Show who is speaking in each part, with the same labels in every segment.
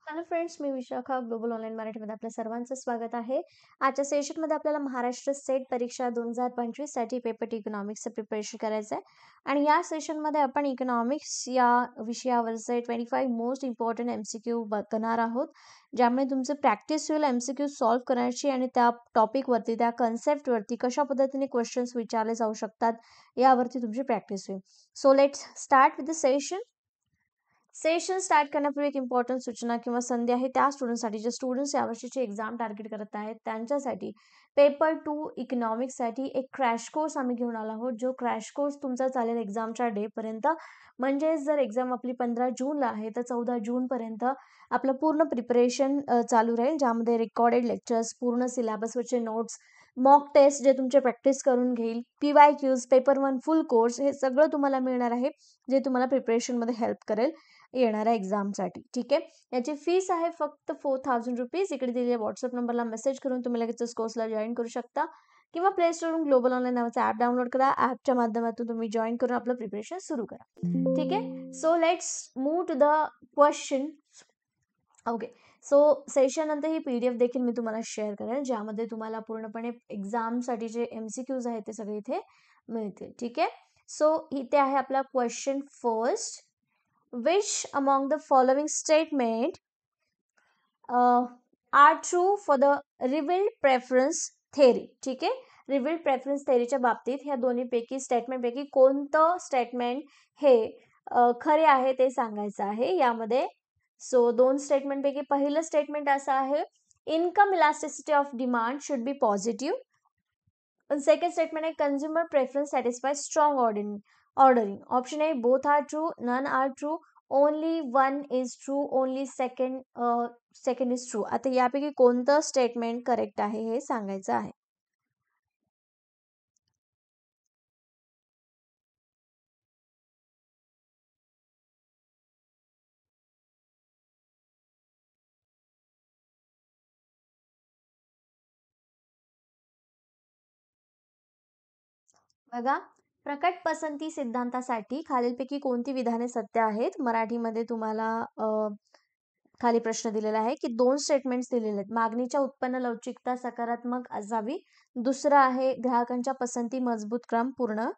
Speaker 1: Hello friends, मी Vishakha global online मराठीमध्ये आपल्या सर्वांचं स्वागत आहे. आजच्या सेशनमध्ये आपल्याला महाराष्ट्र स्टेट परीक्षा 2025 साठी पेपर टी इकॉनॉमिक्सचं प्रिपरेशन करायचं आहे. आणि या सेशनमध्ये आपण इकॉनॉमिक्स या विषयावरचे 25 मोस्ट इम्पॉर्टंट MCQ बघणार आहोत, ज्यामुळे तुमचं प्रॅक्टिस होईल MCQ सॉल्व्ह करण्याची आणि त्या टॉपिकवरती, त्या कन्सेप्टवरती कशा पद्धतीने क्वेश्चन्स विचारले जाऊ शकतात यावरती तुमची प्रॅक्टिस होईल. So let's start with the session start करण्यापूर्वी एक इम्पॉर्टंट सूचना किंवा संधी आहे त्या स्टुडंटसाठी, जे स्टुडंट्स यावर्षीची एक्झाम टार्गेट करत आहेत त्यांच्यासाठी पेपर 2 इकॉनॉमिक्ससाठी एक क्रॅश कोर्स आम्ही घेऊन आलो आहोत. जो क्रॅश कोर्स तुमचा चालेल एक्झामच्या डेपर्यंत. म्हणजे जर एक्झाम आपली 15 जूनला आहे तर 14 जूनपर्यंत आपलं पूर्ण प्रिपरेशन चालू राहील, ज्यामध्ये रेकॉर्डेड लेक्चर्स, पूर्ण सिलेबसवरचे नोट्स, मॉक टेस्ट जे तुमचे प्रॅक्टिस करून घेईल, PYQs, पेपर 1 फुल कोर्स, हे सगळं तुम्हाला मिळणार आहे, जे तुम्हाला प्रिपरेशनमध्ये हेल्प करेल येणाऱ्या एक्झामसाठी. ठीक आहे. याची फीस आहे फक्त 4000 रुपीज. इकडे दिलेल्या व्हॉट्सअप नंबरला मेसेज करून तुम्ही लगेच कोर्सला जॉईन करू शकता किंवा प्ले स्टोरवरून ग्लोबल ऑनलाईन नावाचा ॲप डाउनलोड करा. ॲपच्या माध्यमातून तुम्ही जॉईन करून आपलं प्रिपरेशन सुरू करा. ठीक आहे. So let's move to the question. Okay. So session नंतर ही PDF देखील मी तुम्हाला शेअर करेल, ज्यामध्ये तुम्हाला पूर्णपणे एक्झामसाठी जे MCQs आहेत ते सगळे इथे मिळतील. ठीक आहे. सो इथे आहे आपला question first. Which among the following statement are true for the revealed preference theory? ठीक आहे. रिव्हिल्ड प्रेफरन्स थेअरीच्या बाबतीत ह्या दोन्हीपैकी स्टेटमेंटपैकी कोणतं स्टेटमेंट हे खरे आहे ते सांगायचं आहे यामध्ये. सो दोन स्टेटमेंटपैकी पहिलं स्टेटमेंट असं आहे, income elasticity of demand should be positive. Second statement आहे, consumer preference satisfy strong ordering. Option A, both are true, none are true, only one is true, only second is true. आता यापैकी कोणतं statement correct आहे हे सांगायचं आहे. बघा, प्रकट पसंती सिद्धांतासाठी खालीलपैकी कोणती विधाने सत्य आहेत. मराठीमध्ये तुम्हाला खाली प्रश्न दिलेला आहे की दोन स्टेटमेंट्स दिलेले आहेत. मागणीच्या उत्पन्न लवचिकता सकारात्मक असावी. दुसरं आहे, ग्राहकांच्या पसंती मजबूत क्रम पूर्ण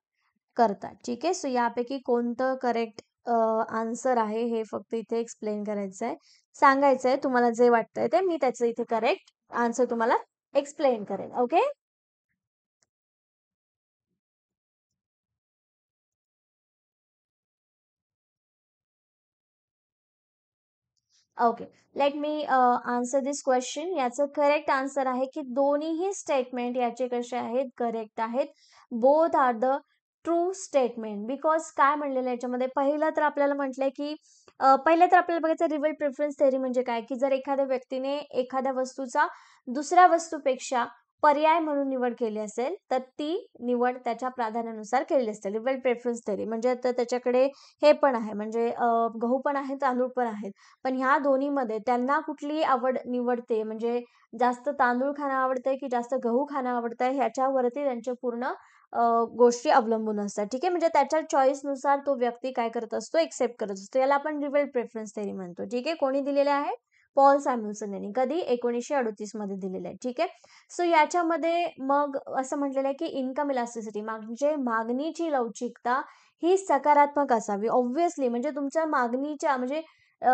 Speaker 1: करतात. ठीक आहे. सो यापैकी कोणतं करेक्ट आन्सर आहे हे फक्त इथे एक्सप्लेन करायचं आहे, सांगायचं आहे. तुम्हाला जे वाटतंय ते मी त्याचं इथे करेक्ट आन्सर तुम्हाला एक्सप्लेन करेन. Okay. Okay, let me answer this question. याचं करेक्ट आन्सर आहे की दोन्हीही स्टेटमेंट याचे कसे आहेत, करेक्ट आहेत. Both are the true statement. Because काय म्हणलेलं याच्यामध्ये, पहिलं तर आपल्याला म्हटलंय की पहिलं तर आपल्याला बघायचं रिव्हिल्ड प्रेफरन्स थेअरी म्हणजे काय, की जर एखाद्या व्यक्तीने एखाद्या वस्तूचा दुसऱ्या वस्तूपेक्षा पर्याय म्हणून निवड केली असेल तर ती निवड त्याच्या प्राधान्यानुसार केलेली असते. रिव्हिल्ड प्रेफरन्स थेअरी म्हणजे तर त्याच्याकडे हे पण आहे, म्हणजे गहू पण आहे, तांदूळ पण आहेत, पण ह्या दोन्हीमध्ये त्यांना कुठली आवड निवडते, म्हणजे जास्त तांदूळ खाणं आवडतंय की जास्त गहू खाणं आवडतंय, ह्याच्यावरती त्यांच्या पूर्ण गोष्टी अवलंबून असतात. ठीक आहे. म्हणजे त्याच्या चॉईसनुसार तो व्यक्ती काय करत असतो, एक्सेप्ट करत असतो. याला आपण रिव्हिल्ड प्रेफरन्स थेअरी म्हणतो. ठीक आहे. कोणी दिलेले आहे, पॉल सॅम्युएल्सन यांनी. कधी, 1938 मध्ये दिलेले आहे. ठीक आहे. सो याच्यामध्ये मग असं म्हटलेलं आहे की इन्कम इलास्टिसिटी म्हणजे मागणीची लवचिकता ही सकारात्मक असावी. ऑब्व्हियसली म्हणजे तुमच्या मागणीच्या म्हणजे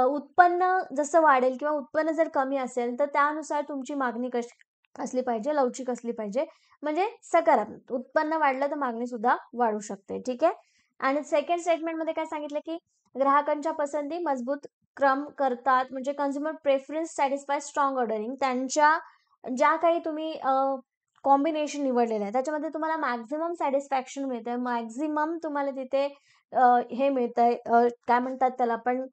Speaker 1: उत्पन्न जसं वाढेल किंवा उत्पन्न जर कमी असेल तर त्यानुसार तुमची मागणी कशी असली पाहिजे, लवचिक असली पाहिजे. म्हणजे सकारात्मक उत्पन्न वाढलं तर मागणी सुद्धा वाढू शकते. ठीक आहे. आणि सेकंड स्टेटमेंट मध्ये काय सांगितलं की ग्राहकांच्या पसंती मजबूत क्रम करतात, म्हणजे consumer preference satisfy strong ordering. त्यांच्या ज्या काही तुम्ही कॉम्बिनेशन निवडलेलं आहे त्याच्यामध्ये तुम्हाला मॅक्झिमम सॅटिस्फॅक्शन मिळतंय, मॅक्झिमम तुम्हाला तिथे हे मिळतंय, काय म्हणतात त्याला आपण,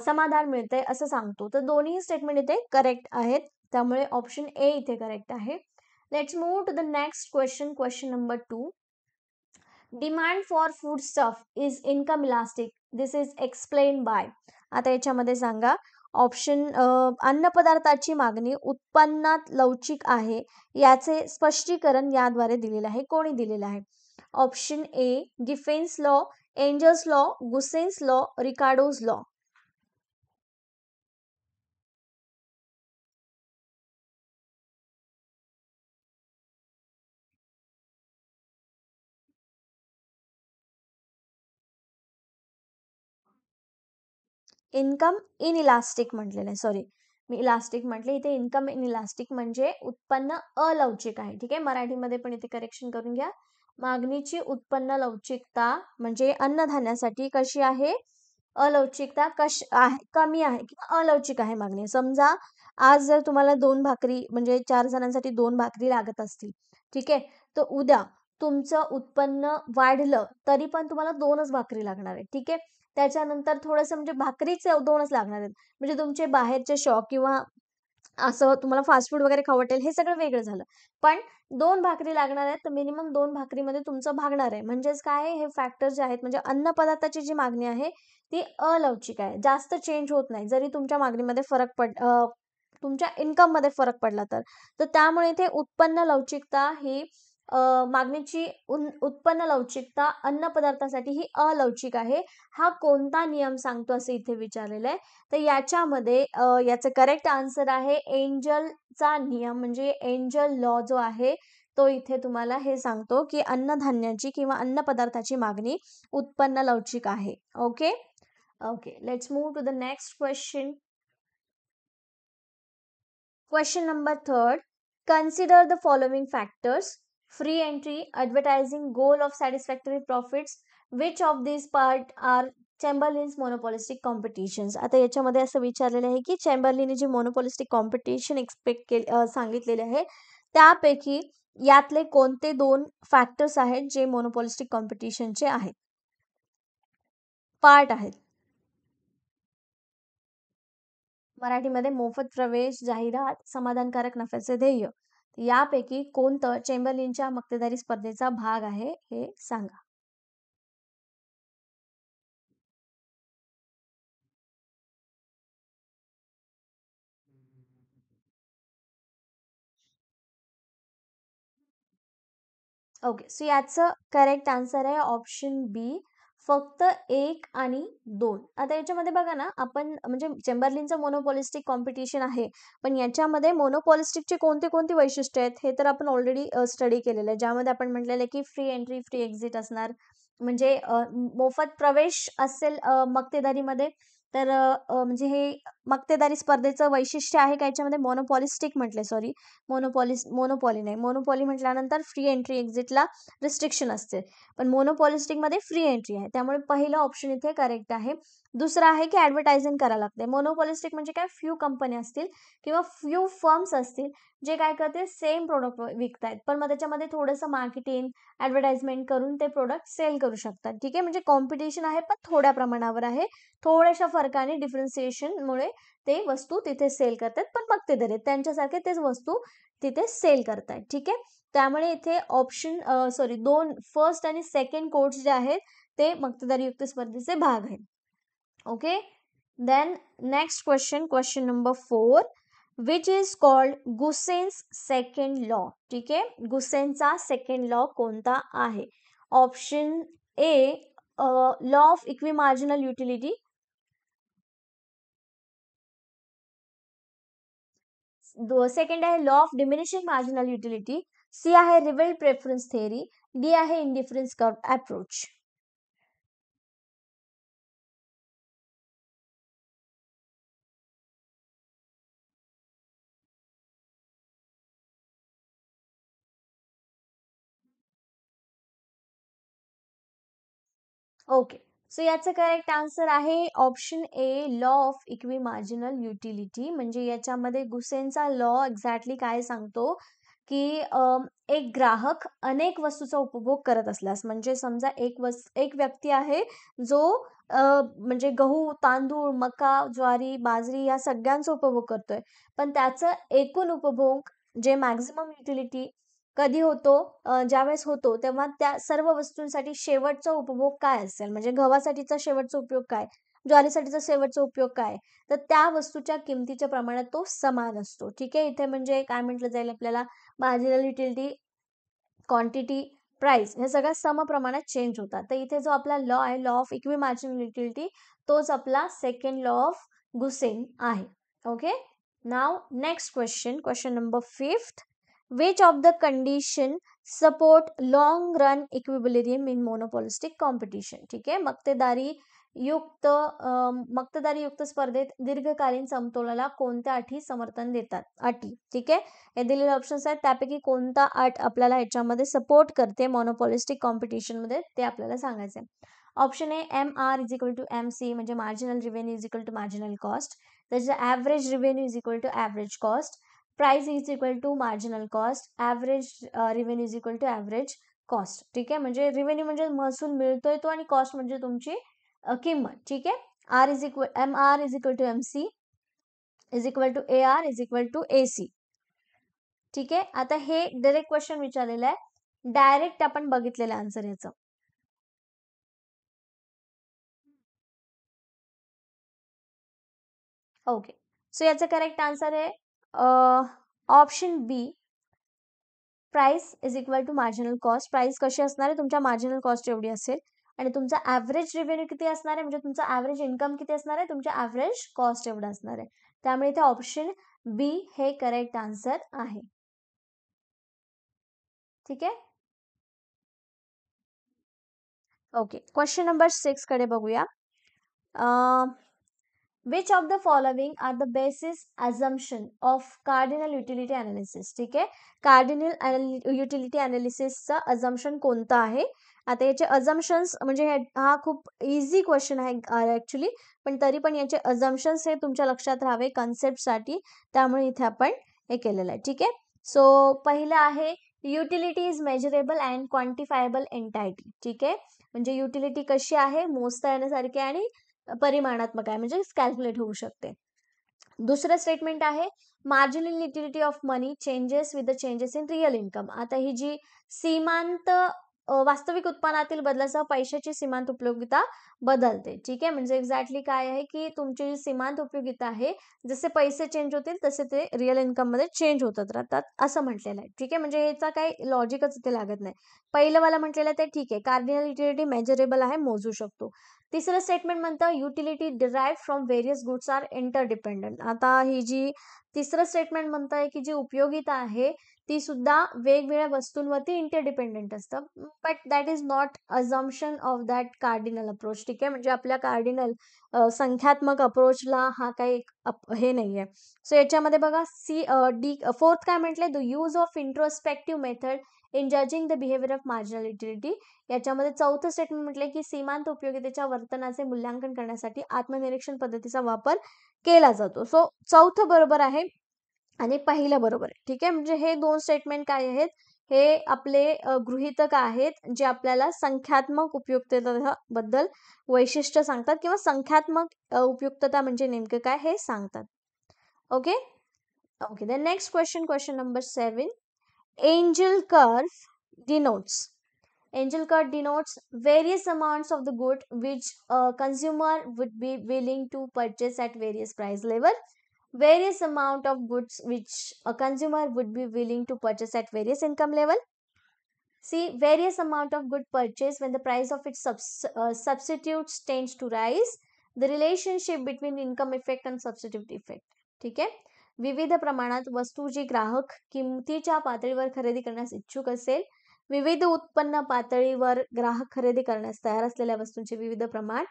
Speaker 1: समाधान मिळतंय असं सांगतो. तर दोन्ही स्टेटमेंट इथे करेक्ट आहेत, त्यामुळे ऑप्शन ए इथे करेक्ट आहे. Let's move to the next question. Question number 2. Demand for food stuff is income elastic, this is explain by. आता याच्यामध्ये सांगा. ऑप्शन, अन्न पदार्थाची मागणी उत्पन्नात लवचिक आहे याचे स्पष्टीकरण याद्वारे दिलेलं आहे. कोणी दिलेलं आहे? Option A, Giffen's law, Engel's law, Gossen's law, Ricardo's law. Income inelastic म्हटलेलं आहे, सॉरी मी इलास्टिक म्हटले, इथे इन्कम इन इलास्टिक म्हणजे उत्पन्न अलवचिक आहे. ठीक आहे, मराठीमध्ये पण इथे करेक्शन करून घ्या. मागणीची उत्पन्न लवचिकता म्हणजे अन्नधान्यासाठी कशी आहे, अलवचिकता कमी आहे किंवा अलवचिक आहे मागणी. समजा आज जर तुम्हाला 2 भाकरी म्हणजे 4 जणांसाठी 2 भाकरी लागत असतील, ठीक आहे, तर उद्या तुमचं उत्पन्न वाढलं तरी पण तुम्हाला 2च भाकरी लागणार आहे. ठीक आहे, त्याच्यानंतर थोडंसं म्हणजे भाकरीच 2च लागणार आहेत. म्हणजे तुमचे बाहेरचे शॉक किंवा असं तुम्हाला फास्ट फूड वगैरे खाऊ वाटेल, हे सगळं वेगळं झालं. पण 2 भाकरी लागणार आहेत, तर मिनिमम 2 भाकरीमध्ये तुमचं भागणार आहे. म्हणजेच काय आहे, हे फॅक्टर जे आहेत म्हणजे अन्न पदार्थाची जी मागणी आहे ती अलवचिक आहे. जास्त चेंज होत नाही. जरी तुमच्या मागणीमध्ये तुमच्या इन्कममध्ये फरक पडला तर. तर त्यामुळे इथे उत्पन्न लवचिकता ही मागणीची उत्पन्न लवचिकता अन्न पदार्थासाठी ही अलवचिक आहे. हा कोणता नियम सांगतो असं इथे विचारलेलं आहे. तर याच्यामध्ये याचं करेक्ट आन्सर आहे एंजलचा नियम म्हणजे एंजल लॉ जो आहे तो इथे तुम्हाला हे सांगतो की अन्नधान्याची किंवा अन्न पदार्थाची मागणी उत्पन्न लवचिक आहे. Okay okay, let's move to the next question. Question number third. Consider the following factors: free entry, advertising, goal of satisfactory profits. Which of these part are Chamberlin's monopolistic competitions? आता याच्यामध्ये असं विचारलेलं आहे की चेंबरलिनने जे मोनोपॉलिस्टिक कॉम्पिटिशन सांगितलेले आहे त्यापैकी यातले कोणते 2 फॅक्टर्स आहेत जे मोनोपॉलिस्टिक कॉम्पिटिशनचे आहेत, पार्ट आहेत. मराठीमध्ये मोफत प्रवेश, जाहिरात, समाधानकारक नफ्याचे ध्येय. यापैकी कोणतं चेंबरलिनच्या मक्तेदारी स्पर्धेचा भाग आहे हे सांगा. ओके, सो याचं करेक्ट आन्सर आहे ऑप्शन बी, फक्त 1 आणि 2. आता याच्यामध्ये बघा ना, आपण म्हणजे चेंबरलिनचं मोनोपॉलिस्टिक कॉम्पिटिशन आहे, पण याच्यामध्ये मोनोपॉलिस्टिकचे कोणते कोणते वैशिष्ट्य आहेत हे तर आपण ऑलरेडी स्टडी केलेलं आहे, ज्यामध्ये आपण म्हटलेलं आहे की फ्री एंट्री फ्री एक्झिट असणार. म्हणजे मोफत प्रवेश असेल मक्तेदारीमध्ये, तर म्हणजे हे मक्तेदारी स्पर्धेचं वैशिष्ट्य आहे का याच्यामध्ये, मोनोपॉलिस्टिक म्हटले, सॉरी मोनोपॉली नाही, मोनोपॉली म्हटल्यानंतर फ्री एंट्री एक्झिटला रिस्ट्रिक्शन असते, पण मोनोपॉलिस्टिकमध्ये फ्री एंट्री आहे, त्यामुळे पहिलं ऑप्शन इथे करेक्ट आहे. दुसरं आहे की ॲडव्हर्टायझिंग करायला लागते. मोनोपॉलिस्टिक म्हणजे काय, फ्यू कंपनी असतील किंवा फ्यू फर्म्स असतील जे काय करते, सेम प्रोडक्ट विकतायत, पण मग त्याच्यामध्ये थोडंसं मार्केटिंग ॲडव्हर्टाइजमेंट करून ते प्रोडक्ट सेल करू शकतात. ठीक आहे, म्हणजे कॉम्पिटिशन आहे पण थोड्या प्रमाणावर आहे, थोड्याशा फरकाने डिफरन्सिएशनमुळे ते वस्तू तिथे सेल करतात, पण मक्तेदारी त्यांच्यासारखे तेच वस्तू तिथे सेल करतायत. ठीक आहे, त्यामुळे इथे ऑप्शन सॉरी 2 फर्स्ट आणि सेकंड कोड्स जे आहेत ते मक्तेदारीयुक्त स्पर्धेचे भाग आहेत. Okay, then next question, question number 4. Which is called Gossen's second law? ठीक आहे, गुसेनचा सेकंड लॉ कोणता आहे? Option A law of equi marginal utility, second आहे law of diminishing marginal utility, C आहे रिवेल प्रेफरन्स थेअरी, डी आहे indifference curve approach. Okay, so याचं correct answer आहे option A law of equi marginal utility. म्हणजे याच्यामध्ये गुसेनचा law exactly काय सांगतो की एक ग्राहक अनेक वस्तूचा उपभोग करत असल्यास, म्हणजे समजा एक व्यक्ती आहे जो म्हणजे गहू, तांदूळ, मका, ज्वारी, बाजरी या सगळ्यांचा उपभोग करतोय, पण त्याचं एकूण उपभोग जे मॅक्झिमम युटिलिटी कधी होतो, ज्यावेळेस होतो तेव्हा त्या सर्व वस्तूंसाठी शेवटचा उपभोग काय असेल, म्हणजे गव्हासाठीचा शेवटचा उपयोग काय, ज्वारीसाठीचा शेवटचा उपयोग काय, तर त्या वस्तूच्या किमतीच्या प्रमाणात तो समान असतो. ठीक आहे, इथे म्हणजे काय म्हटलं जाईल आपल्याला, मार्जिनल युटिलिटी, क्वांटिटी, प्राइस हे सगळ्या समप्रमाणात चेंज होतात. तर इथे जो आपला लॉ आहे, law of equi marginal utility, तोच आपला सेकंड लॉ ऑफ गुसेन आहे. Okay, now next question, question number 5. Which of the condition support long run equilibrium in monopolistic competition? ठीक आहे, मक्तेदारी युक्त मक्तेदारी युक्त स्पर्धेत दीर्घकालीन समतोलाला कोणत्या अटी समर्थन देतात? अटी. ठीक आहे, हे दिलेले ऑप्शन्स आहेत, त्यापैकी कोणता अट आपल्याला ह्याच्यामध्ये सपोर्ट करते मॉनोपॉलिस्टिक कॉम्पिटिशनमध्ये ते आपल्याला सांगायचं आहे. Option A MR is equal to MC म्हणजे marginal revenue is equal to marginal cost. त्याच्या average revenue is equal to average cost. Price is equal to marginal cost. Average revenue is equal to average cost. ठीक आहे, म्हणजे revenue म्हणजे महसूल मिळतोय तो आणि कॉस्ट म्हणजे तुमची किंमत. ठीक आहे, MR is equal to MC is equal to AR is equal to AC. ठीक आहे, आता हे डायरेक्ट क्वेश्चन विचारलेलं आहे, डायरेक्ट आपण बघितलेलं आन्सर याचं. ओके, सो याचं करेक्ट आन्सर आहे option B, price is equal to marginal cost. Price कशी असणार आहे? तुमच्या मार्जिनल कॉस्ट एवढी असेल आणि तुमचा ॲव्हरेज रिव्हेन्यू किती असणार आहे, म्हणजे तुमचा ॲव्हरेज इन्कम किती असणार आहे, तुमच्या ॲव्हरेज कॉस्ट एवढा असणार आहे. त्यामुळे इथे ऑप्शन बी हे करेक्ट आन्सर आहे. ठीक आहे, ओके, क्वेश्चन नंबर 6 कडे बघूया. Which of the following are the basis assumption of cardinal utility analysis? ठीक आहे, कार्डिनल युटिलिटी अनालिसिसचा अझम्पशन कोणता आहे? आता याचे अझम्पशन्स म्हणजे हा खूप इझी क्वेश्चन आहे ऍक्च्युली, पण तरी पण याचे अझम्पशन्स हे तुमच्या लक्षात राहावे कन्सेप्टसाठी, त्यामुळे इथे आपण हे केलेलं आहे. ठीक आहे, सो पहिलं आहे utility is measurable and quantifiable entity. ठीक आहे, म्हणजे युटिलिटी कशी आहे, मोजता येण्यासारखी आणि परिमाणात्मक आहे, म्हणजे कॅल्क्युलेट होऊ शकते. दुसरं स्टेटमेंट आहे marginal utility of money changes with the changes in real income. आता ही जी सीमांत वास्तविक उत्पन्नातील बदलासह पैशाची सीमांत उपयोगिता बदलते. ठीक आहे, म्हणजे एक्झॅक्टली काय आहे की तुमची जी सीमांत उपयोगिता आहे, जसे पैसे चेंज होतील तसे ते रिअल इन्कम मध्ये चेंज होतात राहतात असं म्हटलेलं आहे. ठीक आहे, म्हणजे याचा काही लॉजिकच इथे लागत नाही. पहिलं मला म्हटलेलं ते ठीक आहे, कार्डिनल युटिलिटी मेजरेबल आहे, मोजू शकतो. तिसरं स्टेटमेंट म्हणतं utility derive from various goods are interdependent. आता ही जी तिसरं स्टेटमेंट म्हणतंय की जी उपयोगिता आहे ती सुद्धा वेगवेगळ्या वस्तूंवरती इंटरडिपेंडंट असतं, but that is not assumption of that cardinal approach. ठीक आहे, म्हणजे आपल्या कार्डिनल संख्यात्मक अप्रोचला हा काही हे नाही आहे. सो याच्यामध्ये बघा डी फोर्थ काय म्हटलंय, the use of introspective method in judging the behaviour of marginal utility. याच्यामध्ये चौथं स्टेटमेंट म्हटलंय की सीमांत उपयोगितेच्या वर्तनाचे मूल्यांकन करण्यासाठी आत्मनिरीक्षण पद्धतीचा वापर केला जातो. सो चौथं बरोबर आहे आणि पहिलं बरोबर आहे. ठीक आहे, म्हणजे हे दोन स्टेटमेंट काय आहेत, हे आपले गृहीतक आहेत जे आपल्याला संख्यात्मक उपयुक्तता बद्दल वैशिष्ट्य सांगतात किंवा संख्यात्मक उपयुक्तता म्हणजे नेमकं काय हे सांगतात. Okay, okay, the next question number 7. Angel curve denotes. Angel curve denotes various amounts of the good which a consumer would be willing to purchase at various price level. Various amount of goods which a consumer would be willing to purchase at various income level. See, various amount of good purchase when the price of its substitutes tends to rise. The relationship between income effect and substitute effect. ठीक आहे, विविध प्रमाणात वस्तू जी ग्राहक किमतीच्या पातळीवर खरेदी करण्यास इच्छुक असेल, विविध उत्पन्न पातळीवर ग्राहक खरेदी करण्यास तयार असलेल्या वस्तूंचे विविध प्रमाण.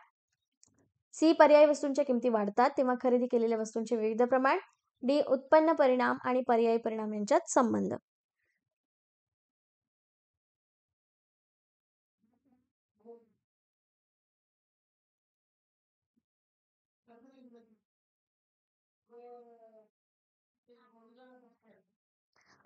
Speaker 1: सी, पर्यायी वस्तूंच्या किमती वाढतात तेव्हा खरेदी केलेल्या वस्तूंचे विविध प्रमाण. डी, उत्पन्न परिणाम आणि पर्यायी परिणाम यांच्यात संबंध.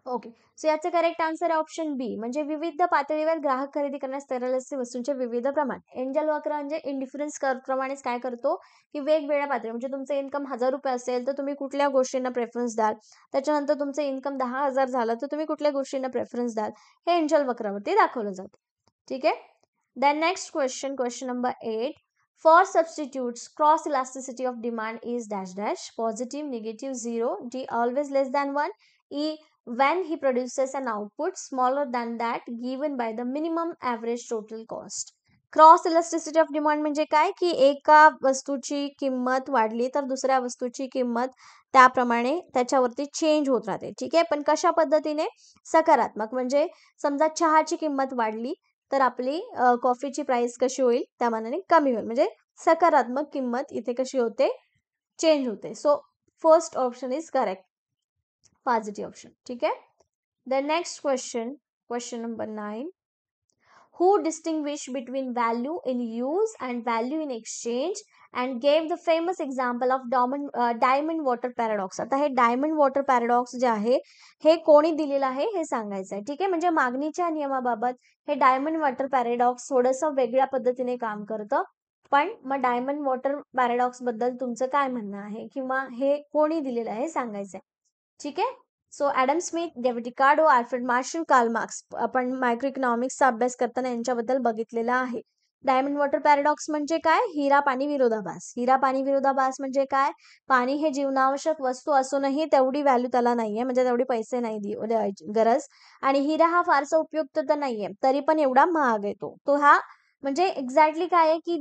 Speaker 1: ओके, सो याचं करेक्ट आन्सर आहे ऑप्शन बी, म्हणजे विविध पातळीवर ग्राहक खरेदी करण्यास तयार असलेल्या वस्तूंचे विविध प्रमाण. एंजल वक्र म्हणजे इंडिफरन्स कर्व प्रमाणेच काय करतो की वेगवेगळ्या पातळी, म्हणजे तुमचं इन्कम 1000 रुपये असेल तर तुम्ही कुठल्या गोष्टींना प्रेफरन्स द्याल, त्याच्यानंतर तुमचं इन्कम 10,000 झालं तर तुम्ही कुठल्या गोष्टींना प्रेफरन्स द्याल, हे एंजल वक्रावरती दाखवलं जातं. ठीक आहे, then next question number 8. For substitutes, cross elasticity of demand is dash dash, positive, negative, 0, D, always less than 1, E, when he produces an output smaller than that given by the minimum average total cost. Cross elasticity of demand म्हणजे काय की एका वस्तूची किंमत वाढली तर दुसऱ्या वस्तूची किंमत त्याप्रमाणे त्याच्यावरती चेंज होत राहते. ठीक आहे, पण कशा पद्धतीने, सकारात्मक, म्हणजे समजा चहाची किंमत वाढली तर आपली कॉफीची प्राइस कशी होईल, त्या मानाने कमी होईल, म्हणजे सकारात्मक किंमत इथे कशी होते, चेंज होते. So first option is correct, positive option. ठीक आहे. The next question, question number 9. Who distinguished between value in use and value in exchange and gave the famous example of diamond water paradox. आता हे diamond water paradox जे आहे हे कोणी दिलेलं आहे हे सांगायचं आहे. ठीक आहे. म्हणजे मागणीच्या नियमाबाबत हे डायमंड वॉटर पॅराडॉक्स थोडंसं वेगळ्या पद्धतीने काम करतं. पण मग डायमंड वॉटर पॅराडॉक्स बद्दल तुमचं काय म्हणणं आहे किंवा हे कोणी दिलेलं आहे सांगायचं आहे. ठीक आहे. सो ॲडम स्मिथ, डेव्हिड रिकार्डो, अल्फ्रेड मार्शल, कार्ल मार्क्स, आपण मायक्रो इकॉनॉमिक्सचा अभ्यास करताना यांच्याबद्दल बघितलेलं आहे. डायमंड वॉटर पॅराडॉक्स म्हणजे काय, हिरा पाणी विरोधाभास. हिरा पाणी विरोधाभास म्हणजे काय, पाणी हे जीवनावश्यक वस्तू असूनही तेवढी व्हॅल्यू त्याला नाहीये, म्हणजे तेवढे पैसे नाही गरज. आणि हिरा हा फारसा उपयुक्त तर नाहीये, तरी पण एवढा महाग येतो. तो हा म्हणजे एक्झॅक्टली काय आहे की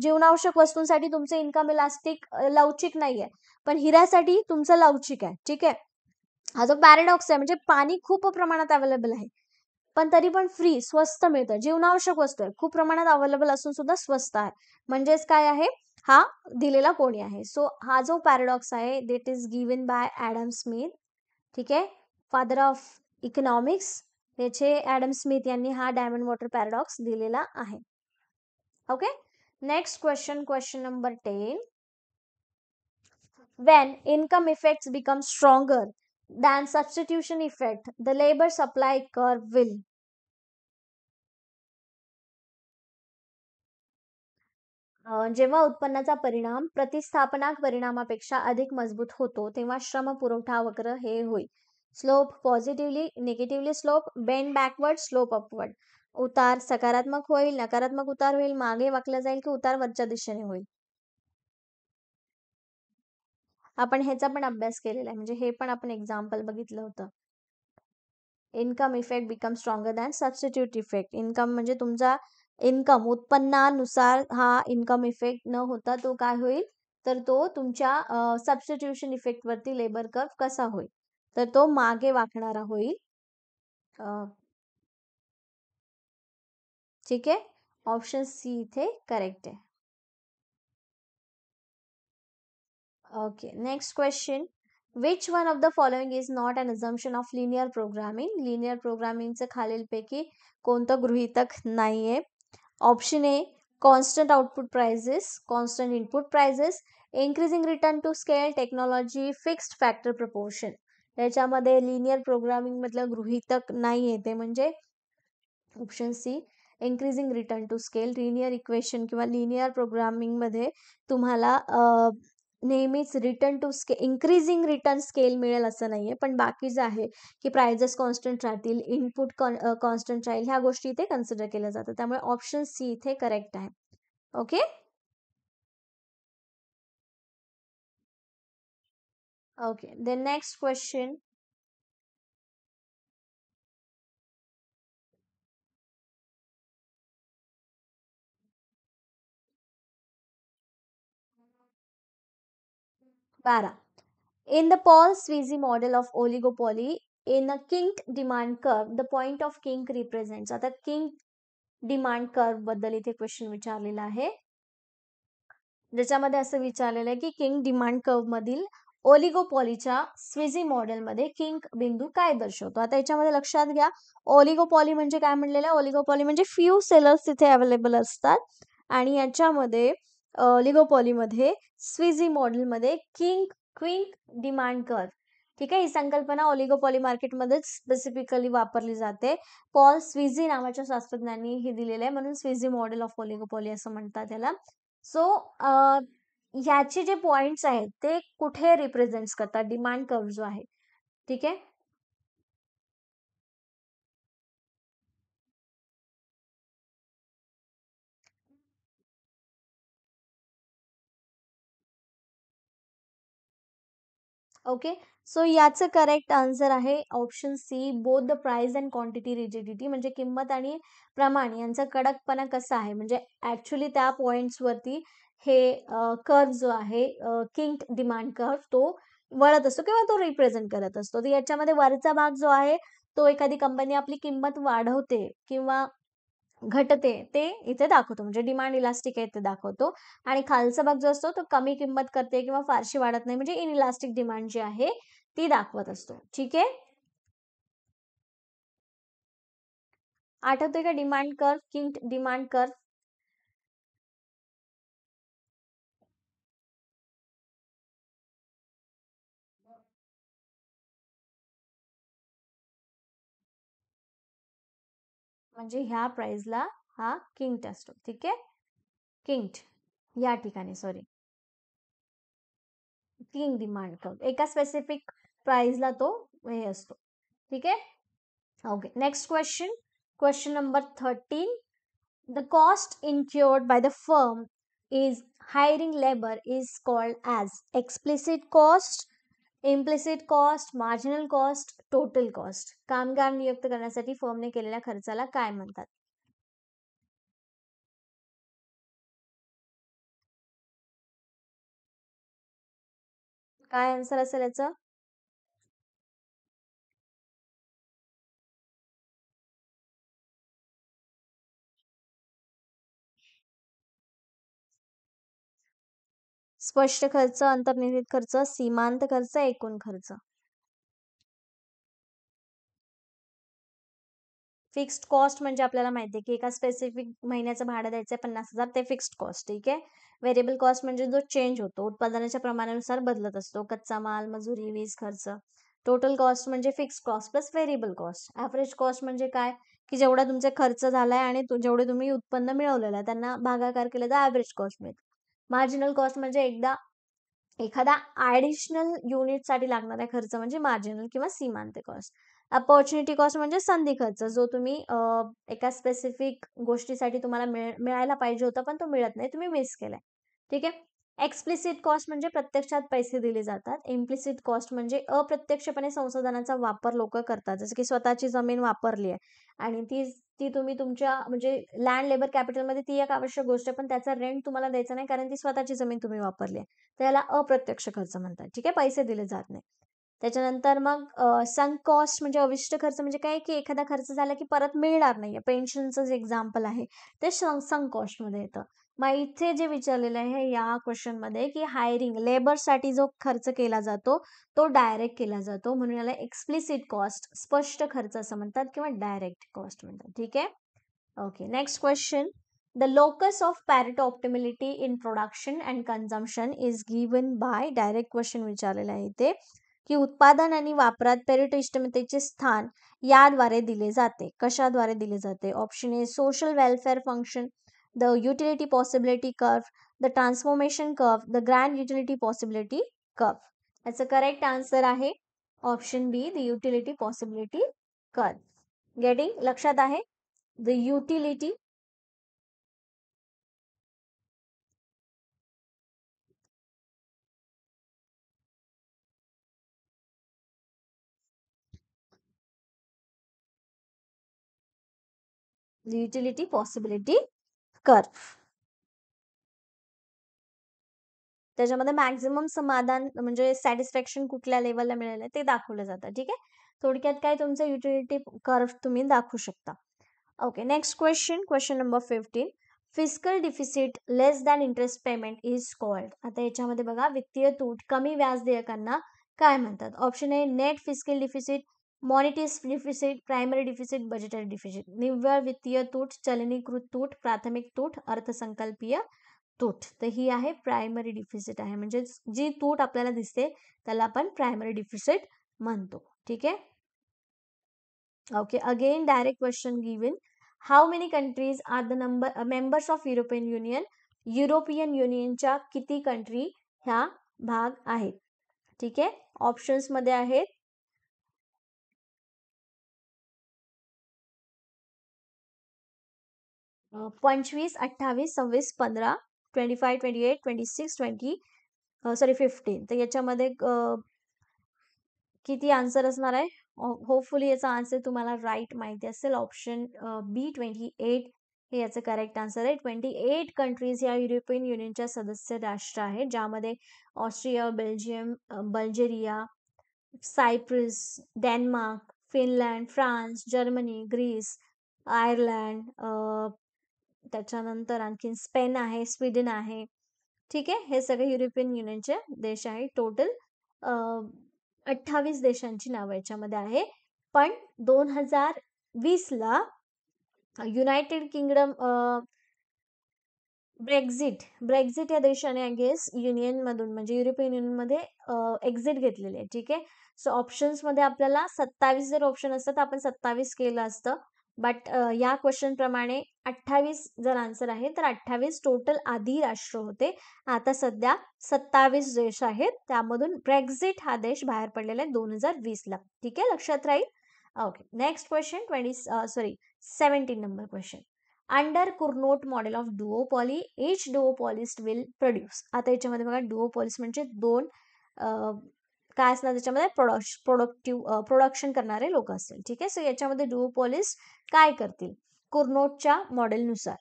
Speaker 1: जीवनावश्यक वस्तूंसाठी तुमचं इन्कम इलास्टिक लवचिक नाहीये, पण हिऱ्यासाठी तुमचं लवचिक आहे. ठीक आहे. हा जो पॅराडॉक्स आहे, म्हणजे पाणी खूप प्रमाणात अवेलेबल आहे पण तरी पण फ्री स्वस्त मिळतं, जीवनावश्यक वस्तू आहे, खूप प्रमाणात अवेलेबल असून सुद्धा स्वस्त आहे. म्हणजेच काय आहे, हा दिलेला कोणी आहे. सो हा जो पॅराडॉक्स आहे देट is given by Adam Smith. ठीक आहे. फादर ऑफ इकॉनॉमिक्स, त्याचे ॲडम स्मिथ यांनी हा डायमंड वॉटर पॅराडॉक्स दिलेला आहे. Okay. Next question, question number 10. When income effects become stronger than substitution effect, the labor supply curve will. जेव्हा उत्पन्नाचा परिणाम प्रतिस्थापनाक परिणामापेक्षा अधिक मजबूत होतो तेव्हा श्रम पुरवठा वक्र हे होईल. Slope positively, negatively slope, bend backward, slope upward. उतार सकारात्मक होईल, नकारात्मक उतार होईल, मागे वाकला जाईल की उतार वरच्या दिशेने होईल. आपण ह्याचा पण अभ्यास केलेला आहे, म्हणजे हे पण आपण एक्झाम्पल बघितलं होतं. Income effect become stronger than substitute effect. Income म्हणजे तुमचा इन्कम उत्पन्नानुसार हा इन्कम इफेक्ट न होता तो काय होईल, तर तो तुमच्या सबस्टिट्यूशन इफेक्ट वरती लेबर कर्व कसा होईल, तर तो मागे वाकणारा होईल. ठीक आहे. ऑप्शन सी इथे करेक्ट आहे. Okay. Next question. Which one of the following is not an assumption of linear programming. Linear प्रोग्रामिंगचं खालीलपैकी कोणतं गृहीतक नाहीये. Option A constant output prices, constant input prices, increasing return to scale, technology, fixed factor proportion. याच्यामध्ये linear programming मधलं गृहीतक नाहीये, ते म्हणजे option C increasing return to scale. Linear equation किंवा लिनियर प्रोग्रामिंग मध्ये तुम्हाला नेहमीच return to scale, increasing return scale मिळेल असं नाहीये, पण बाकीचं आहे की प्राइजेस कॉन्स्टंट राहतील, इनपुट कॉन्स्टंट राहील, ह्या गोष्टी इथे कन्सिडर केल्या जातात. त्यामुळे ऑप्शन सी इथे करेक्ट आहे. Okay. Okay. The next question. Para. In the Paul-Sweezy model of oligopoly, in a kinked demand curve, the point of kink represents. आता किंक डिमांड कर्व बद्दल इथे क्वेश्चन विचारलेला आहे, ज्याच्यामध्ये असं विचारलेलं आहे की किंग डिमांड कर्व मधील ओलिगोपॉलीच्या स्विझी मॉडेलमध्ये किंक बिंदू काय दर्शवतो. आता याच्यामध्ये लक्षात घ्या, ओलिगोपॉली म्हणजे काय म्हणलेलं आहे, ओलिगोपॉली म्हणजे फ्यू सेलर्स तिथे अवेलेबल असतात आणि याच्यामध्ये ओलिगोपॉलीमध्ये स्विझी मॉडेलमध्ये क्विंक डिमांड कर्व. ठीक आहे. ही संकल्पना ओलिगोपॉली मार्केटमध्ये स्पेसिफिकली वापरली जाते. पॉल स्विझी नावाच्या शास्त्रज्ञांनी हे दिलेलं आहे, म्हणून स्विझी मॉडेल ऑफ ओलिगोपॉली असं म्हणतात त्याला. सो ह्याचे जे पॉइंट्स आहेत ते कुठे रिप्रेझेंट करतात, डिमांड कर्व जो आहे. ठीक आहे. ओके. सो याचं करेक्ट आन्सर आहे option C, both the price and quantity rigidity. म्हणजे किंमत आणि प्रमाण यांचा कडकपणा कसा आहे, म्हणजे ऍक्च्युली त्या पॉइंट्स वरती हे कर्व जो आहे किंग डिमांड कर्व तो वळत असतो किंवा तो रिप्रेझेंट करत असतो. तर याच्यामध्ये वरचा भाग जो आहे तो एखादी कंपनी आपली किंमत वाढवते किंवा घटते ते इथे दाखवतो, म्हणजे डिमांड इलास्टिक आहे ते दाखवतो. आणि खालचा भाग जो असतो तो कमी किंमत करते किंवा फारशी वाढत नाही, म्हणजे इनइलास्टिक डिमांड जी आहे ती दाखवत असतो. ठीक आहे. आठवतोय का demand curve, king demand curve? म्हणजे ह्या प्राइसला हा किंग असतो. ठीक आहे. किंग या ठिकाणी, सॉरी, किंग डिमांड कर्व एका स्पेसिफिक प्राइसला तो हे असतो. ठीक आहे. Okay, next question. Question number 13. The cost incurred by the firm is hiring labor is called as explicit cost, implicit cost, marginal cost, total cost. कामगार नियुक्त करण्यासाठी फर्मने केलेल्या खर्चाला काय म्हणतात? काय आन्सर असेल याचं? स्पष्ट खर्च, अंतर्निहित खर्च, सीमांत खर्च, एकूण खर्च. फिक्स्ड कॉस्ट म्हणजे आपल्याला माहिती आहे की एका स्पेसिफिक महिन्याचं भाडं द्यायचं 50,000, ते फिक्स्ड कॉस्ट. ठीक आहे. व्हेरिएबल कॉस्ट म्हणजे जो चेंज होतो, उत्पादनाच्या प्रमाणानुसार बदलत असतो, कच्चा माल, मजुरी, वीज खर्च. टोटल कॉस्ट म्हणजे fixed cost plus variable cost. Average cost म्हणजे काय, की जेवढा तुमचे खर्च झालाय आणि जेवढे तुम्ही उत्पन्न मिळवलेलं आहे त्यांना भागाकार केलं तर ॲव्हरेज कॉस्ट मिळते. मार्जिनल कॉस्ट म्हणजे एखादा ॲडिशनल युनिटसाठी लागणारा खर्च म्हणजे मार्जिनल किंवा सीमांत कॉस्ट. अपॉर्च्युनिटी कॉस्ट म्हणजे संधी खर्च, जो तुम्ही एका स्पेसिफिक गोष्टीसाठी तुम्हाला मिळायला पाहिजे होता पण तो मिळत नाही, तुम्ही मिस केलाय. ठीक आहे. एक्सप्लिसिट कॉस्ट म्हणजे प्रत्यक्षात पैसे दिले जातात. इम्प्लिसिट कॉस्ट म्हणजे अप्रत्यक्षपणे संसाधनाचा वापर लोक करतात, जसं की स्वतःची जमीन वापरली आहे आणि ती ती तुम्ही तुमच्या म्हणजे लँड लेबर कॅपिटलमध्ये ती एक आवश्यक गोष्ट आहे, पण त्याचा रेंट तुम्हाला द्यायचा नाही कारण ती स्वतःची जमीन तुम्ही वापरली आहे. त्याला अप्रत्यक्ष खर्च म्हणतात. ठीक आहे. पैसे दिले जात नाही. त्याच्यानंतर मग संक कॉस्ट म्हणजे अविष्ट खर्च, म्हणजे काय की एखादा खर्च झाला की परत मिळणार नाहीये. पेन्शनचं जे एक्झाम्पल आहे ते संक कॉस्टमध्ये येतं. मग इथे जे विचारलेलं आहे या क्वेश्चन मध्ये की हायरिंग लेबरसाठी जो खर्च केला जातो तो डायरेक्ट केला जातो, म्हणून याला एक्सप्लिसिट कॉस्ट, स्पष्ट खर्च असं म्हणतात किंवा डायरेक्ट कॉस्ट म्हणतात. ठीक आहे. Okay, next question. The locus of Pareto optimality in production and consumption is given by direct question विचारलेला आहे इथे की उत्पादन आणि वापरात पेरिटो इष्टतमेचे स्थान याद्वारे दिले जाते. कशाद्वारे दिले जाते? Option A social welfare function, the utility possibility curve, the transformation curve, the grand utility possibility curve. याचं करेक्ट आन्सर आहे option B, the utility possibility curve. Getting लक्षात आहे? The utility utility possibility curve. त्याच्यामध्ये maximum समाधान म्हणजे satisfaction कुठल्या लेवलला मिळालं ते दाखवलं जातं. ठीक आहे. थोडक्यात काय, तुमचं युटिलिटी कर्व तुम्ही दाखवू शकता. Okay, next question. Question number 15. Physical deficit less than interest payment is called. आता याच्यामध्ये बघा, वित्तीय तूट कमी व्याज देयकांना काय म्हणतात? Option A net physical deficit, monetary deficit, primary deficit, budgetary deficit. निव्वळ वित्तीय तूट, चलनीकृत तूट, प्राथमिक तूट, अर्थसंकल्पीय तूट. तर ही आहे प्रायमरी डिफिसिट आहे, म्हणजे जी तूट आपल्याला दिसते त्याला आपण प्रायमरी डिफिसिट म्हणतो. ठीक आहे. Okay, again direct question given. How many countries are the members of European Union? European युनियनच्या किती कंट्री ह्या भाग आहेत? ठीक आहे. ऑप्शन्स मध्ये आहेत 25, 28, 26, 15, 25, 28, 26, 20, सॉरी 15. तर याच्यामध्ये किती आन्सर असणार आहे? होपफुली याचा आन्सर तुम्हाला राईट माहिती असेल. ऑप्शन बी 28 हे याचं करेक्ट आन्सर आहे. 28 कंट्रीज या युरोपियन युनियनच्या सदस्य राष्ट्र आहेत, ज्यामध्ये Austria, Belgium, Bulgaria, Cyprus, Denmark, Finland, France, Germany, Greece, Ireland, त्याच्यानंतर आणखीन स्पेन आहे, स्वीडन आहे. ठीक आहे, हे सगळे युरोपियन युनियनचे देश आहे. टोटल 28 देशांची नावं याच्यामध्ये आहे. पण 2020ला युनायटेड किंगडम ब्रेक्झिट या देशाने आय गेस युनियनमधून म्हणजे युरोपियन युनियनमध्ये एक्झिट घेतलेली आहे. ठीक आहे, सो ऑप्शन्समध्ये आपल्याला 27 जर ऑप्शन असतं तर आपण 27 केलं असतं. बट या क्वेश्चन प्रमाणे 28 जर आन्सर आहे तर 28 टोटल आधी राष्ट्र होते. आता सध्या 27 देश आहेत, त्यामधून ब्रेक्झिट हा देश बाहेर पडलेला आहे 2020ला. ठीक आहे, लक्षात राहील. Okay, next question 17 number question. Under Cournot model of duopoly each duopolist will produce. आता याच्यामध्ये बघा, डुओपॉलिस्ट म्हणजे दोन काय असणार त्याच्यामध्ये प्रोडक्शन करणारे लोक असतील. ठीक आहे, सो याच्यामध्ये डुओपॉलिस्ट काय करतील कुर्नोटच्या मॉडेलनुसार?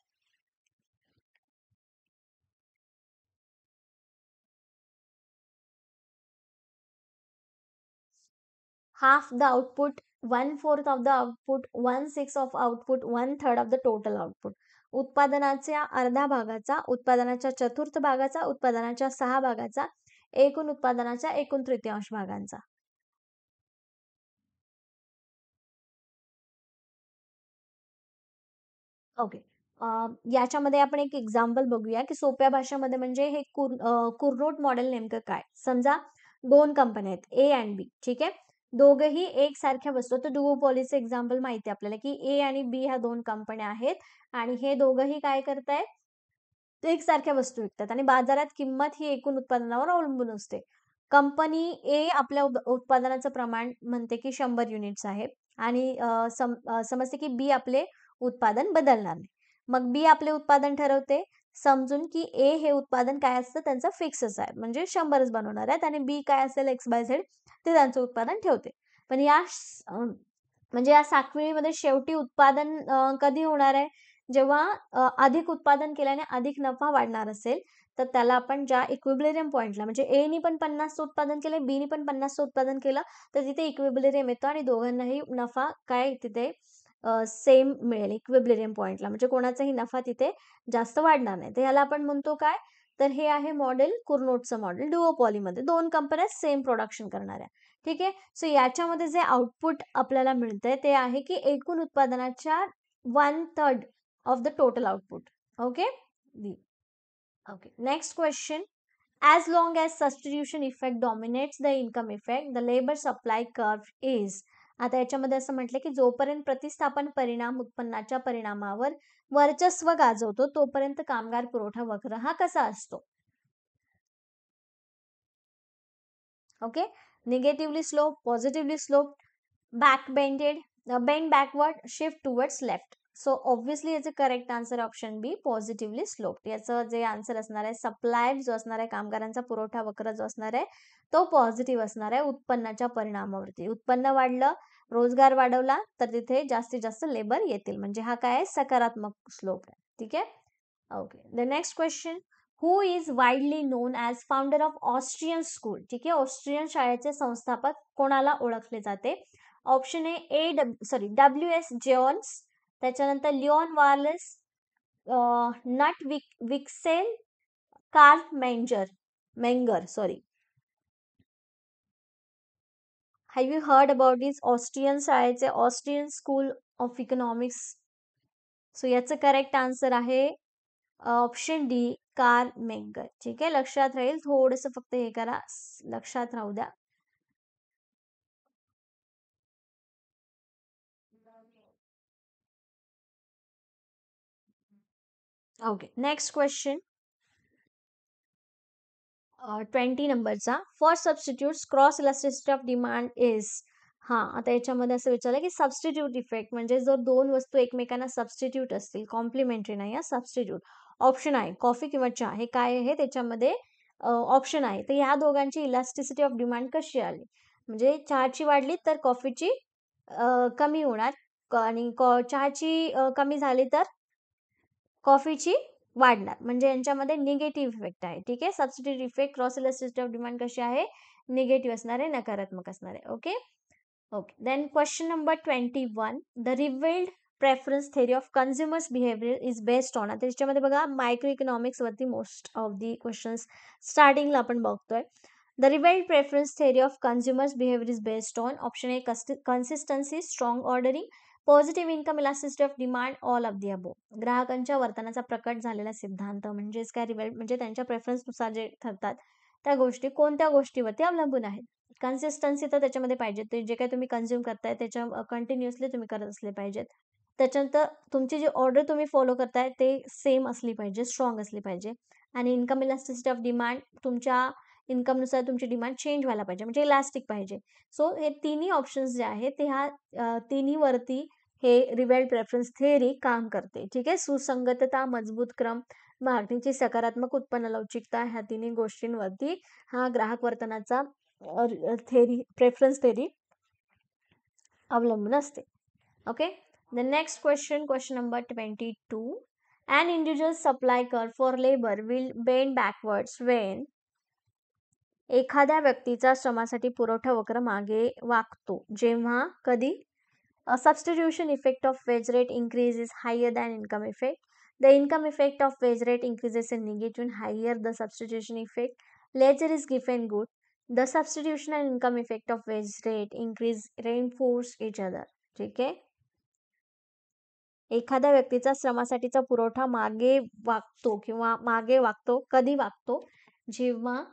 Speaker 1: half the output, 1/4 of the output, 1/6 of output, 1/3 of the total output. उत्पादनाच्या अर्धा भागाचा, उत्पादनाच्या चतुर्थ भागाचा, उत्पादनाच्या 6 भागाचा, एकूण उत्पादनाच्या 1/3 भागांचा. ओके, याच्यामध्ये आपण एक एक्झाम्पल बघूया की सोप्या भाषेमध्ये म्हणजे हे कुर्नोट मॉडेल नेमकं काय. समजा दोन कंपन्या आहेत ए अँड बी. ठीक आहे, दोघही एकसारख्या वस्तू, तर डुओपॉलीचं एक्झाम्पल माहिती आहे आपल्याला की ए आणि बी ह्या दोन कंपन्या आहेत आणि हे दोघही काय करतायत, एकसारख्या वस्तू विकतात आणि बाजारात किंमत ही एकूण उत्पादनावर अवलंबून असते. कंपनी ए आपल्या उत्पादनाचं प्रमाण म्हणते की 100 युनिट्स आहे आणि समजते की बी आपले उत्पादन बदलणार नाही. मग बी आपले उत्पादन ठरवते, समजून की ए हे उत्पादन काय असतं त्यांचं फिक्सच आहे, म्हणजे 100च बनवणार आहेत आणि बी काय असेल XYZ ते त्यांचं उत्पादन ठेवते. पण म्हणजे या साखळीमध्ये शेवटी उत्पादन कधी होणार आहे, जेव्हा अधिक उत्पादन केल्याने अधिक नफा वाढणार असेल, तर त्याला आपण ज्या इक्विलिब्रियम पॉइंटला म्हणजे ए नी पण 50चं उत्पादन केलं, बी नी पण 50चं उत्पादन केलं, तर तिथे इक्विलिब्रियम येतो आणि दोघांनाही नफा काय तिथे सेम मिळेल इक्विलिब्रियम पॉइंटला, म्हणजे कोणाचाही नफा तिथे जास्त वाढणार नाही. तर ह्याला आपण म्हणतो काय, तर हे आहे मॉडेल कुर्नोटचं मॉडेल. डुओपॉलीमध्ये दोन कंपन्या सेम प्रोडक्शन करणाऱ्या. ठीक आहे, सो याच्यामध्ये जे आउटपुट आपल्याला मिळतंय ते आहे की एकूण उत्पादनाच्या 1/3 of the total output. Okay, okay, next question. As long as substitution effect dominates the income effect, the labor supply curve is. आता याच्यामध्ये असं म्हटलं की जोपर्यंत प्रतिस्थापन परिणाम उत्पन्नाच्या परिणामावर वर्चस्व गाजवतो तोपर्यंत कामगार पुरवठा वक्र हा कसा असतो? Okay, negatively slope, positively slope, bend backward, shift towards left. So obviously याचे करेक्ट आन्सर ऑप्शन बी, पॉझिटिव्हली स्लोप. याचं जे आन्सर असणार आहे, सप्लाय जो असणार आहे कामगारांचा पुरवठा वक्र जो असणार आहे तो पॉझिटिव्ह असणार आहे उत्पन्नाच्या परिणामावरती. उत्पन्न वाढलं, रोजगार वाढवला तर तिथे जास्तीत जास्त लेबर येतील, म्हणजे हा काय आहे, सकारात्मक स्लोप आहे. ठीक आहे, okay. The next question. Who is widely non as founder of Austrian school. ठीक आहे, ऑस्ट्रियन शाळेचे संस्थापक कोणाला ओळखले जाते? ऑप्शन ए WS जॉन्स, त्याच्यानंतर Leon Walras, Knut Wicksell, Carl Menger. Have you heard about this Austrian शाळेचे Austrian school of economics? So याचं करेक्ट आन्सर आहे ऑप्शन डी, कार्ल मेंगर. ठीक आहे, लक्षात राहील. थोडंसं फक्त हे करा, लक्षात राहू द्या. ओके, नेक्स्ट क्वेश्चन 20 नंबरचा. For substitutes cross elasticity of demand is. हा, आता याच्यामध्ये असं विचारलं की सबस्टिट्यूट इफेक्ट म्हणजे जर दोन वस्तू एकमेकांना सबस्टिट्यूट असतील, कॉम्प्लिमेंटरी नाही, सबस्टिट्यूट. ऑप्शन आहे कॉफी किंवा चहा, हे काय आहे त्याच्यामध्ये ऑप्शन आहे. तर ह्या दोघांची इलास्टिसिटी ऑफ डिमांड कशी आली, म्हणजे चहाची वाढली तर कॉफीची कमी होणार आणि चहाची कमी झाली तर कॉफीची वाढणार, म्हणजे यांच्यामध्ये निगेटिव्ह इफेक्ट आहे. ठीक आहे, substitute effect cross elasticity of demand कशी आहे, निगेटिव्ह असणार आहे, नकारात्मक असणार आहे. Okay, then question number 21. The revealed preference theory of consumers behaviour is based on. आता त्याच्यामध्ये बघा मायक्रो इकॉनॉमिक्स वरती मोस्ट ऑफ दी क्वेश्चन्स स्टार्टिंगला आपण बघतोय. The revealed preference theory of consumers behaviour is based on. Option A consistency, strong ordering, positive income elasticity of demand, all of the अबो. ग्राहकांच्या वर्तनाचा प्रकट झालेला सिद्धांत म्हणजेच काय, रिवेल्ड म्हणजे त्यांच्या प्रेफरन्सनुसार जे ठरतात त्या गोष्टी कोणत्या गोष्टीवरती अवलंबून आहेत. कन्सिस्टन्सी तर त्याच्यामध्ये पाहिजे, ते जे काही तुम्ही कन्झ्युम करताय त्याच्या कंटिन्युअसली तुम्ही करत असले पाहिजेत. त्याच्यानंतर तुमची जी ऑर्डर तुम्ही फॉलो करताय ते सेम असली पाहिजे, स्ट्रॉंग असली पाहिजे. आणि इन्कम इलास्टिसिटी ऑफ डिमांड, तुमच्या इन्कमनुसार तुमची डिमांड चेंज व्हायला पाहिजे, म्हणजे इलास्टिक पाहिजे. सो हे तिन्ही ऑप्शन्स जे आहेत ते ह्या तिन्ही वरती हे रिवेल्ड प्रेफरन्स थेअरी काम करते. ठीक आहे. सुसंगतता, मजबूत क्रम, मागणीची सकारात्मक उत्पन्न लवचिकता, ह्या तिन्ही गोष्टींवरती हा ग्राहक वर्तनाचा थेअरी, प्रेफरन्स थेअरी अवलंबून असते. Okay. The next question, question number 22. An individual supply curve for labor will bend backwards when एखाद्या व्यक्तीचा श्रमासाठी पुरवठा वक्र मागे वाकतो जेव्हा, कधी? Substitution effect of wage rate increase is higher than income effect. The income effect of wage rate increases in negative and higher the substitution effect. Later is given good. The substitution and income effect of wage rate increase reinforce each other. ठीक आहे. एखाद्या व्यक्तीचा श्रमासाठीचा पुरवठा मागे वागतो किंवा मागे वागतो, कधी वागतो? जेव्हा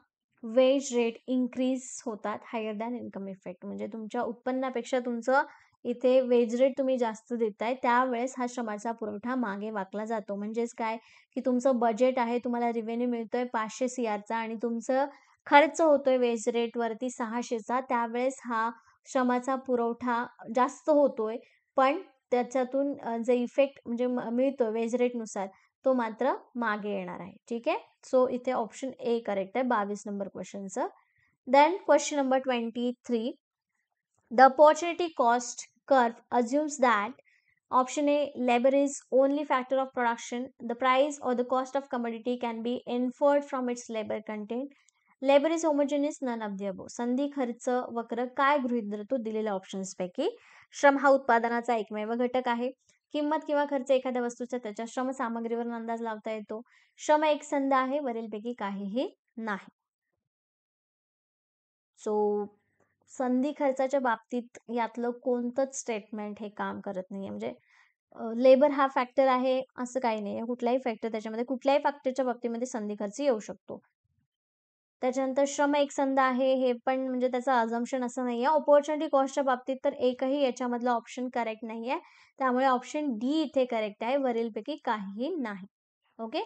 Speaker 1: वेज रेट इन्क्रीज होतात हायर दॅन इन्कम इफेक्ट. म्हणजे तुमच्या उत्पन्नापेक्षा तुमचं इथे वेज रेट तुम्ही जास्त देताय, त्यावेळेस हा श्रमाचा पुरवठा मागे वाकला जातो. म्हणजेच काय, की तुमचं बजेट आहे, तुम्हाला रिव्हेन्यू मिळतोय 500 CRचा आणि तुमचं खर्च होतोय वेज रेटवरती 600चा, त्यावेळेस हा श्रमाचा पुरवठा जास्त होतोय, पण त्याच्यातून जे इफेक्ट म्हणजे मिळतो वेज रेटनुसार तो मात्र मागे येणार आहे. ठीक आहे. सो इथे ऑप्शन ए करेक्ट आहे 22 नंबर क्वेश्चनचं. Then question number 23. The opportunity cost curve assumes that option A, labor is only factor of production. The price or the cost of commodity can be inferred from its labor content. Labor is homogeneous, none of the above. संधी खर्च वक्र काय गृहीत धरतो दिलेल्या options पैकी? श्रम हा उत्पादनाचा एकमेव घटक आहे. किंमत किंवा खर्च एखाद्या वस्तूचा त्याच्या श्रम सामग्रीवरून अंदाज लावता येतो. श्रम एक संध आहे, वरीलपैकी काहीही नाही. सो संधी खर्चाच्या बाबतीत यातलं कोणतंच स्टेटमेंट हे काम करत नाहीये. म्हणजे लेबर हा फॅक्टर आहे असं काही नाही. कुठलाही फॅक्टर त्याच्यामध्ये, कुठल्याही फॅक्टरच्या बाबतीमध्ये संधी खर्च येऊ शकतो. त्याच्यानंतर श्रम एक संध आहे हे पण म्हणजे त्याचं अझम्पशन असं नाहीये. अपॉर्च्युनिटी कॉस्टच्या बाबतीत तर एकही याच्यामधला ऑप्शन करेक्ट नाहीये. त्यामुळे ऑप्शन डी इथे करेक्ट आहे, वरीलपैकी काहीही नाही. ओके.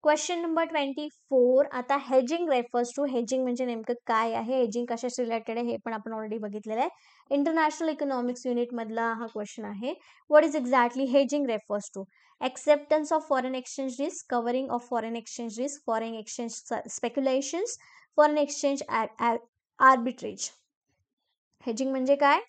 Speaker 1: Question number 24. आता हेजिंग रेफर्स टू, हेजिंग म्हणजे नेमकं काय आहे, हेजिंग कशाशी रिलेटेड आहे हे पण आपण ऑलरेडी बघितलेलं आहे. इंटरनॅशनल इकॉनॉमिक्स युनिट मधला हा क्वेश्चन आहे. What is exactly hedging refers to? acceptance of foreign exchange risk, covering of foreign exchange risk, foreign exchange speculations, foreign exchange arbitrage. Hedging म्हणजे काय?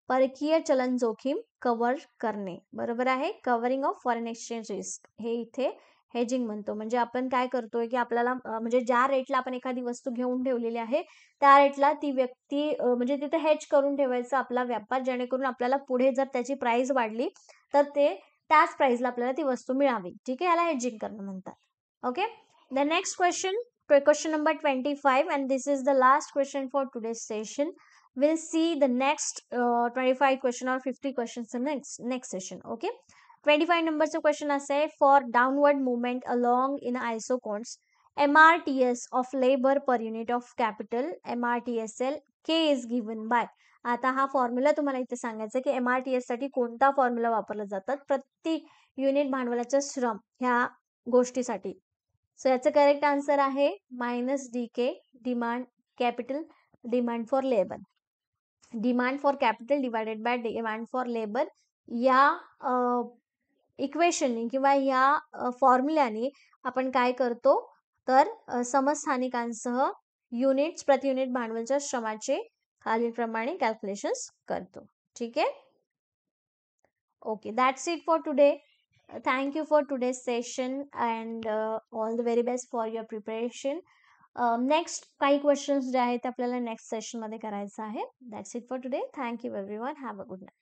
Speaker 1: परकीय चलन जोखीम कव्हर करणे. बरोबर आहे. Covering of foreign exchange risk हे इथे हेजिंग म्हणतो. म्हणजे आपण काय करतोय की आपल्याला म्हणजे ज्या रेटला आपण एखादी वस्तू घेऊन ठेवलेली आहे त्या रेटला ती व्यक्ती म्हणजे तिथे हेज करून ठेवायचा आपला व्यापार, जेणेकरून आपल्याला पुढे जर त्याची प्राइस वाढली तर ते त्याच प्राइसला आपल्याला ती वस्तू मिळावी. ठीक आहे. याला हेजिंग करणं म्हणतात. Okay. The next question, question number 25, and this is the last question for today's session. We'll see the next 25 question or 50 questions in next session. Okay. 25 number चा question असा आहे, for downward movement along in isocones MRTS of labor per unit of capital MRTSL K is given by. आता हा formula तुम्हाला इथे सांगायचा की MRTS साठी कोणता फॉर्म्युला वापरला जातात प्रति युनिट भांडवलाचा श्रम ह्या गोष्टीसाठी. सो याचं करेक्ट आन्सर आहे -DK, demand capital demand for labour. Demand for capital divided by demand for labour या इक्वेशननी किंवा या फॉर्म्युल्याने आपण काय करतो तर समस्थानिकांसह युनिट्स प्रति युनिट भांडवलच्या श्रमाचे खालीलप्रमाणे कॅल्क्युलेशन्स करतो. ठीक आहे. Okay, that's it for today. Thank you for today's session and all the very best for your preparation. Next काही questions जे आहेत आपल्याला नेक्स्ट सेशन मध्ये करायचं आहे. That's it for today. Thank you everyone. Have a good night.